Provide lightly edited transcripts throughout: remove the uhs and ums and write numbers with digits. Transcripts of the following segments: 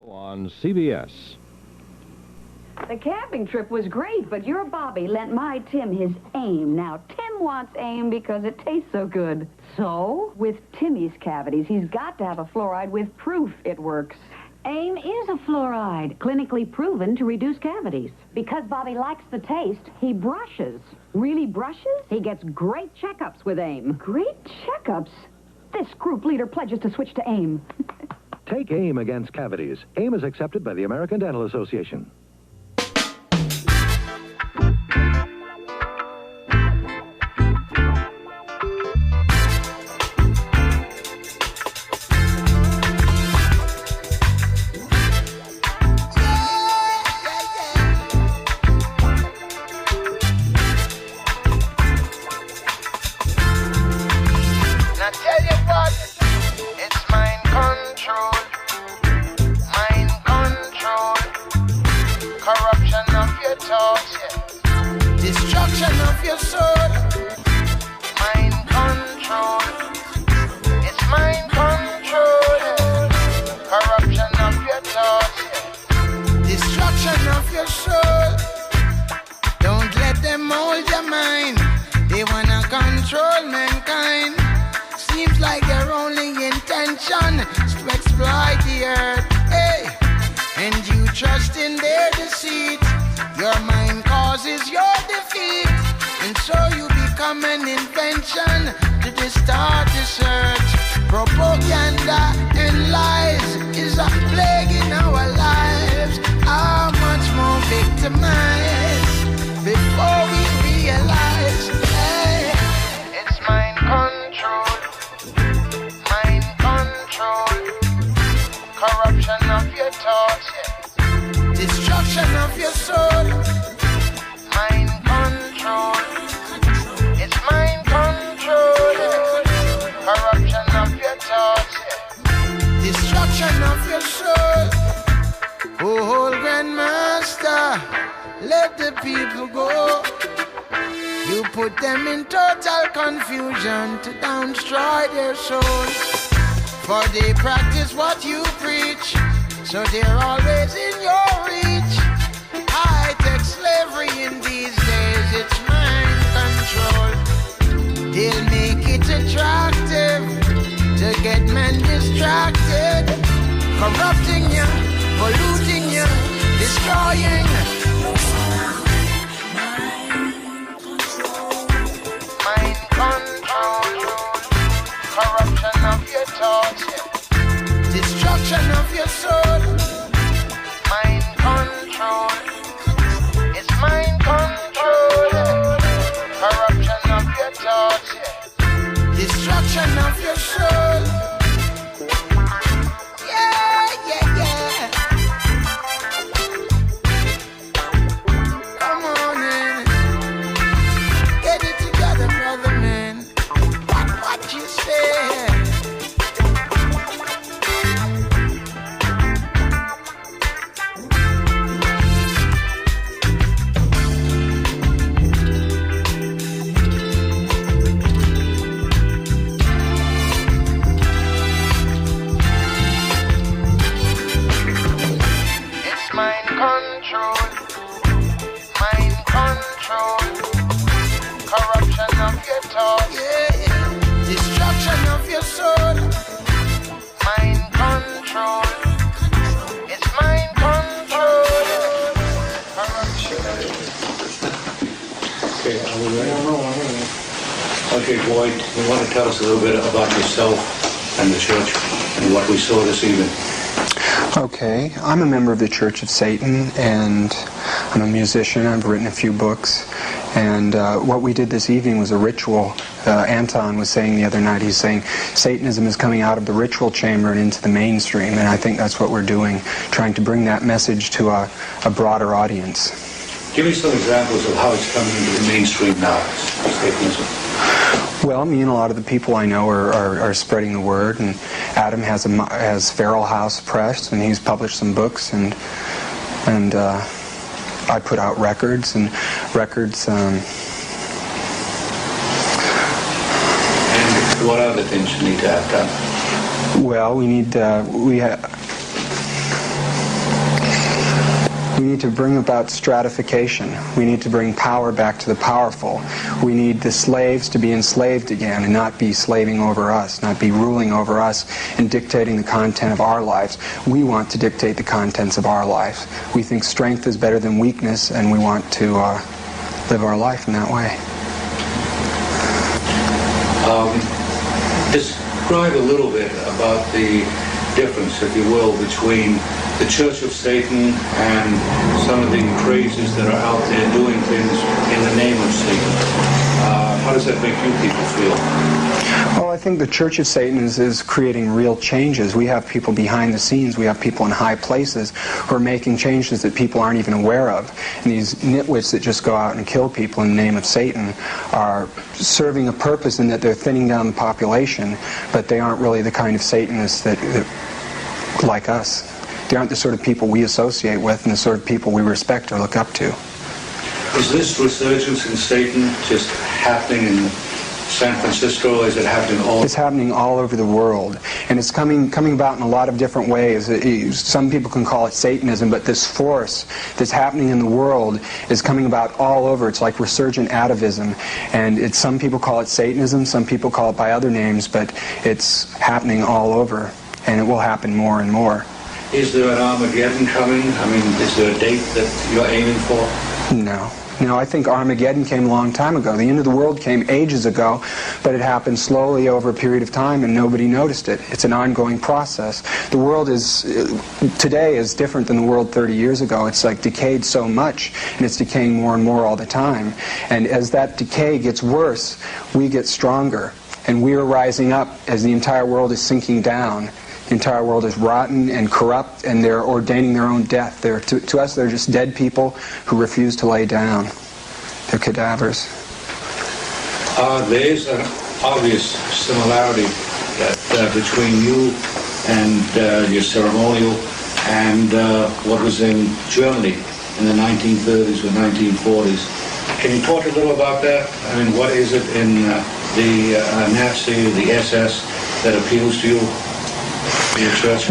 On CBS. The camping trip was great, but your Bobby lent my Tim his AIM. Now, Tim wants AIM because it tastes so good. So, with Timmy's cavities, he's got to have a fluoride with proof it works. AIM is a fluoride, clinically proven to reduce cavities. Because Bobby likes the taste, he brushes. Really brushes? He gets great checkups with AIM. Great checkups? This group leader pledges to switch to AIM. Take AIM against cavities. AIM is accepted by the American Dental Association. Destruction of your soul, mind control. It's mind control. Corruption of your thoughts, destruction of your soul. Don't let them mold your mind. They wanna control mankind. Seems like their only intention is to exploit the earth. Hey, and you trust in their deceit. Your mind causes your defeat, and so you become an invention to distort the search. Propaganda and lies is a plague in our lives. How much more victimized before we realize, hey, it's mind control, corruption of your thoughts, yeah. Destruction of your soul, mind control. It's mind control. Corruption of your thoughts, yeah. Destruction of your soul. Oh, Grandmaster, let the people go. You put them in total confusion to destroy their souls. For they practice what you preach, so they're always in your reach. High-tech slavery in these days, it's mind control. They'll make it attractive to get men distracted, corrupting you, polluting you, destroying. Mind control, corruption of your thoughts, yeah. Destruction of your soul, mind control. It's mind control. Corruption of your thoughts, yeah. Destruction of your soul. Yeah, yeah, yeah. Come on in. Get it together, brother man. What you say? Mind control, corruption of your thoughts, yeah, yeah. Destruction of your soul, mind control, it's mind control, corruption. Okay, are we ready? Okay, Boyd, you want to tell us a little bit about yourself and the church and what we saw this evening? Okay, I'm a member of the Church of Satan, and I'm a musician. I've written a few books, and what we did this evening was a ritual. Anton was saying the other night, he's saying Satanism is coming out of the ritual chamber and into the mainstream, and I think that's what we're doing, trying to bring that message to a broader audience. Give me some examples of how it's coming into the mainstream now, Satanism. Well, me and a lot of the people I know are spreading the word, and Adam has Feral House Press, and he's published some books, and I put out records. And what other things you need to have done? Well, we need need to bring about stratification. We need to bring power back to the powerful. We need the slaves to be enslaved again and not be slaving over us, not be ruling over us and dictating the content of our lives. We want to dictate the contents of our lives. We think strength is better than weakness, and we want to live our life in that way. Describe a little bit about the difference, if you will, between the Church of Satan and some of the crazies that are out there doing things in the name of Satan. How does that make you people feel? Well, I think the Church of Satan is creating real changes. We have people behind the scenes. We have people in high places who are making changes that people aren't even aware of. And these nitwits that just go out and kill people in the name of Satan are serving a purpose in that they're thinning down the population, but they aren't really the kind of Satanists that like us. They aren't the sort of people we associate with and the sort of people we respect or look up to. Is this resurgence in Satan just happening in San Francisco, or is it happening all? It's happening all over the world, and it's coming about in a lot of different ways. Some people can call it Satanism, but this force that's happening in the world is coming about all over. It's like resurgent atavism, and some people call it Satanism, some people call it by other names, but it's happening all over, and it will happen more and more. Is there an Armageddon coming? I mean, is there a date that you're aiming for? No. No, I think Armageddon came a long time ago. The end of the world came ages ago, but it happened slowly over a period of time and nobody noticed it. It's an ongoing process. The world today is different than the world 30 years ago. It's like decayed so much, and it's decaying more and more all the time. And as that decay gets worse, we get stronger. And we are rising up as the entire world is sinking down. The entire world is rotten and corrupt, and they're ordaining their own death. To us, they're just dead people who refuse to lay down. They're cadavers. There is an obvious similarity between you and your ceremonial and what was in Germany in the 1930s or 1940s. Can you talk a little about that? I mean, what is it in the Nazi, the SS, that appeals to you?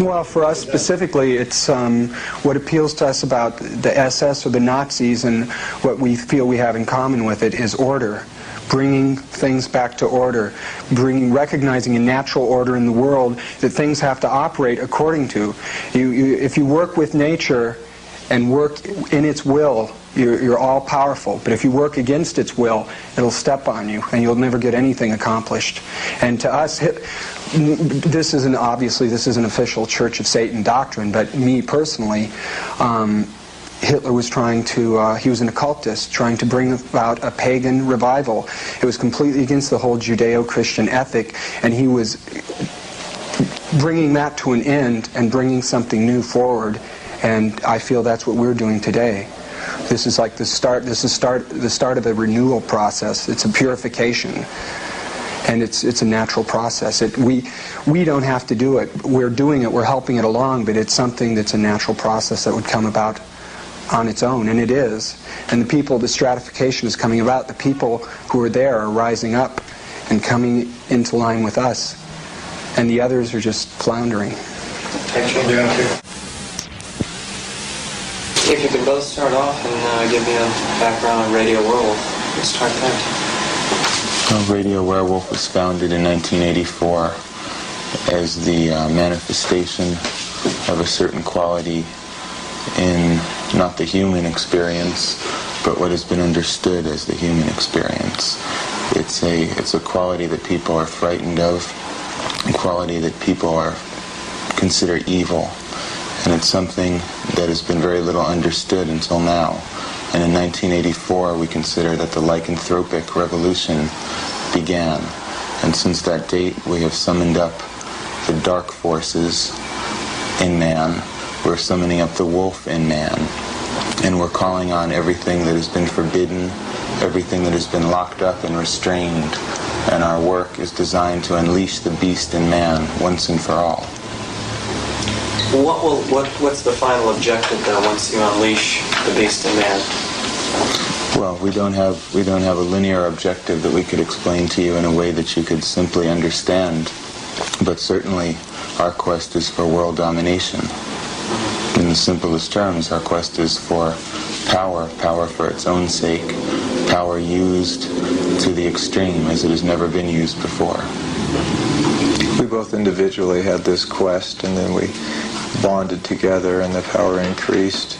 Well, for us specifically, it's what appeals to us about the SS or the Nazis, and what we feel we have in common with it is order. Bringing things back to order, recognizing a natural order in the world that things have to operate according to. If you work with nature and work in its will, you're all powerful. But if you work against its will, it'll step on you and you'll never get anything accomplished. And to us, this isn't official Church of Satan doctrine, but me personally, Hitler was he was an occultist, trying to bring about a pagan revival. It was completely against the whole Judeo-Christian ethic, and he was bringing that to an end and bringing something new forward. And I feel that's what we're doing today. This is like the start of a renewal process. It's a purification. And it's a natural process. We don't have to do it. We're doing it. We're helping it along, but it's something that's a natural process that would come about on its own, and it is. And the stratification is coming about. The people who are there are rising up and coming into line with us, and the others are just floundering. If you could both start off and give me a background on Radio Werewolf. Let's start that. Radio Werewolf was founded in 1984 as the manifestation of a certain quality in not the human experience, but what has been understood as the human experience. It's a quality that people are frightened of, a quality that people consider evil, and it's something that has been very little understood until now. And in 1984, we consider that the lycanthropic revolution began. And since that date, we have summoned up the dark forces in man. We're summoning up the wolf in man. And we're calling on everything that has been forbidden, everything that has been locked up and restrained. And our work is designed to unleash the beast in man once and for all. What's the final objective though once you unleash the beast in man? Well, we don't have a linear objective that we could explain to you in a way that you could simply understand. But certainly our quest is for world domination. In the simplest terms, our quest is for power, power for its own sake, power used to the extreme as it has never been used before. We both individually had this quest, and then we bonded together and the power increased.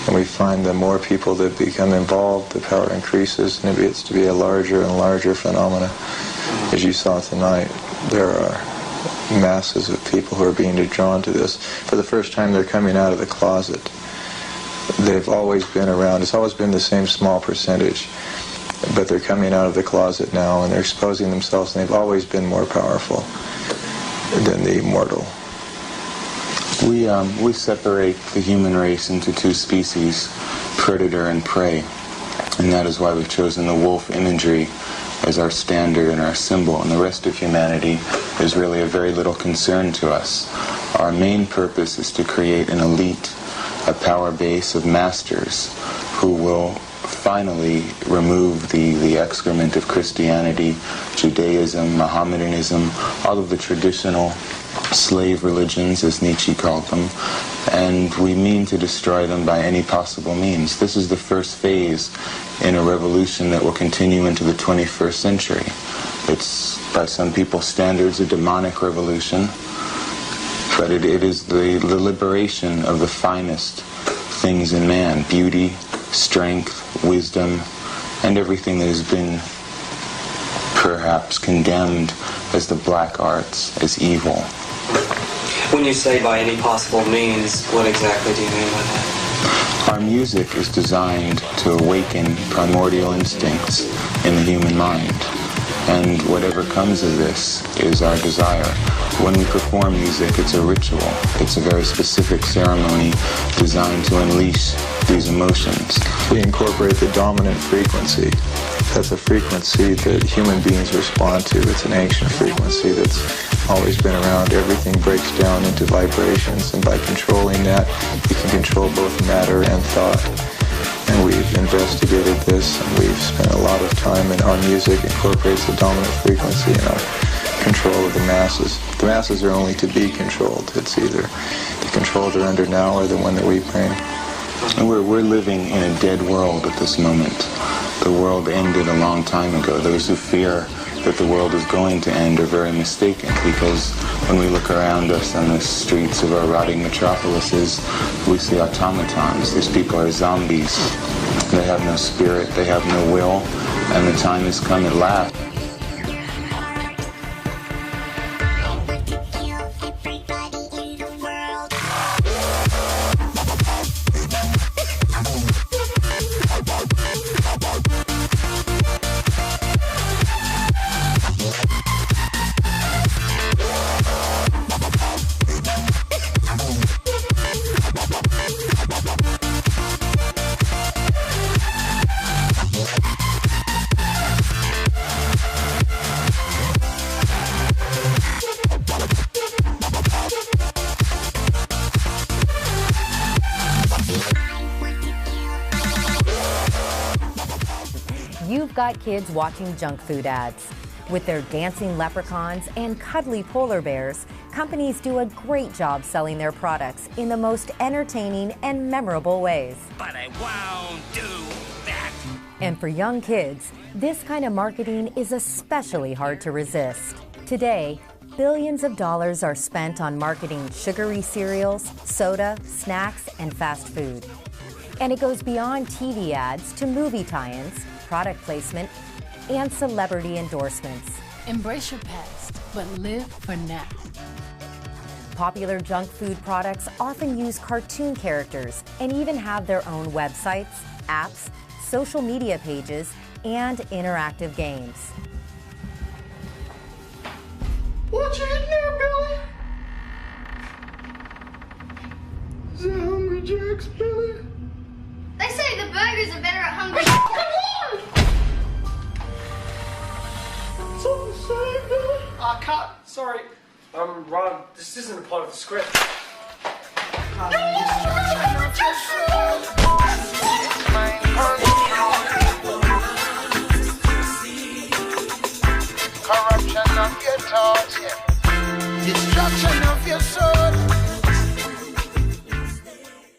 And we find the more people that become involved, the power increases, and it gets to be a larger and larger phenomena. As you saw tonight, there are masses of people who are being drawn to this. For the first time, they're coming out of the closet. They've always been around. It's always been the same small percentage. But they're coming out of the closet now, and they're exposing themselves, and they've always been more powerful than the immortal. We separate the human race into two species, predator and prey. And that is why we've chosen the wolf imagery as our standard and our symbol. And the rest of humanity is really of very little concern to us. Our main purpose is to create an elite, a power base of masters who will finally remove the excrement of Christianity, Judaism, Mohammedanism, all of the traditional slave religions, as Nietzsche called them, and we mean to destroy them by any possible means. This is the first phase in a revolution that will continue into the 21st century. It's, by some people's standards, a demonic revolution, but it is the liberation of the finest things in man: beauty, strength, wisdom, and everything that has been perhaps condemned as the black arts, as evil. When you say by any possible means, what exactly do you mean by that? Our music is designed to awaken primordial instincts in the human mind, and whatever comes of this is our desire. When we perform music, it's a ritual. It's a very specific ceremony designed to unleash these emotions. We incorporate the dominant frequency. That's a frequency that human beings respond to. It's an ancient frequency that's always been around. Everything breaks down into vibrations, and by controlling that, you can control both matter and thought. And we've investigated this, and we've spent a lot of time, and our music incorporates the dominant frequency in our control of the masses. The masses are only to be controlled. It's either the control they're under now or the one that we bring. And we're living in a dead world at this moment. The world ended a long time ago. Those who fear that the world is going to end are very mistaken, because when we look around us on the streets of our rotting metropolises, we see automatons. These people are zombies. They have no spirit, they have no will, and the time has come at last. You've got kids watching junk food ads. With their dancing leprechauns and cuddly polar bears, companies do a great job selling their products in the most entertaining and memorable ways. But I won't do that. And for young kids, this kind of marketing is especially hard to resist. Today, billions of dollars are spent on marketing sugary cereals, soda, snacks, and fast food. And it goes beyond TV ads to movie tie-ins, product placement, and celebrity endorsements. Embrace your past, but live for now. Popular junk food products often use cartoon characters and even have their own websites, apps, social media pages, and interactive games. What you eating there, Billy? Is that Hungry Jack's, Billy? They say the burgers are better at Hungry. Something to say, Billy? Cut. Sorry. Ron, this isn't a part of the script. No!